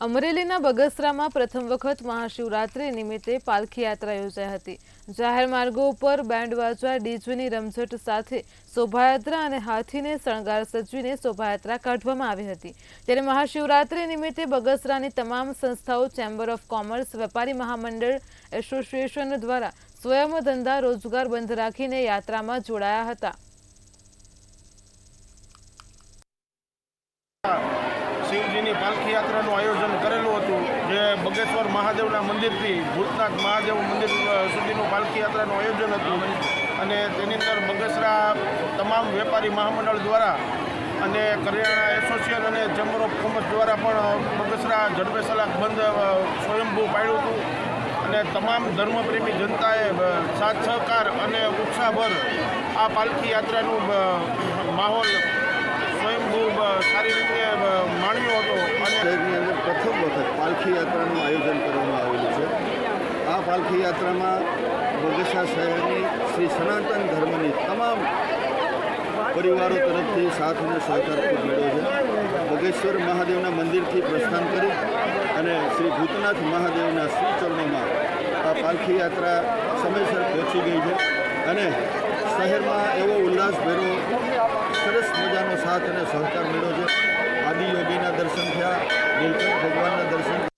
અમરેલીના બગસરામાં પ્રથમ વખત મહાશિવરાત્રી નિમિત્તે પાલખી યાત્રા યોજાઈ હતી। જાહેર માર્ગો ઉપર બેન્ડ વાજા ડીજેની રમઝટ સાથે શોભાયાત્રા અને હાથીને શણગાર સજવીને શોભાયાત્રા કાઢવામાં આવી હતી। ત્યારે મહાશિવરાત્રી નિમિત્તે બગસરાની તમામ સંસ્થાઓ, ચેમ્બર ઓફ કોમર્સ, વેપારી મહામંડળ એસોસિએશન દ્વારા સ્વયં ધંધા રોજગાર બંધ રાખીને યાત્રામાં જોડાયા હતા। શિવજીની પાલખી યાત્રાનું આયોજન કરેલું હતું, જે બગેશ્વર મહાદેવના મંદિરથી ભૂતનાથ મહાદેવ મંદિર સુધીનું પાલખી યાત્રાનું આયોજન હતું અને તેની અંદર બગસરા તમામ વેપારી મહામંડળ દ્વારા અને કરિયાણા એસોસિએશન અને ચેમ્બર ઓફ કોમર્સ દ્વારા પણ બગસરા ઝડપે સલાક બંધ સ્વયંભૂ પાડ્યું હતું અને તમામ ધર્મપ્રેમી જનતાએ સાથ સહકાર અને ઉત્સાહભર આ પાલખી યાત્રાનું માહોલ સ્વયંભૂ સારી રીતે માણ્યો હતો અને શહેરની અંદર પ્રથમ વખત પાલખી યાત્રાનું આયોજન કરવામાં આવેલું છે। આ પાલખી યાત્રામાં બગસરા શહેરની શ્રી સનાતન ધર્મની તમામ પરિવારો તરફથી સાથ અને સહકાર ખૂબ મળ્યો છે। બગેશ્વર મહાદેવના મંદિરથી પ્રસ્થાન કરી અને શ્રી ભૂતનાથ મહાદેવના શ્રીચરણોમાં આ પાલખી યાત્રા સમયસર પહોંચી ગઈ છે અને શહેરમાં એવો ઉલ્લાસભેરો સરસ મજાનો સાથ અને સહકાર મળ્યો છે। આદિયોગીના દર્શન થયા, નીલકંઠ ભગવાનના દર્શન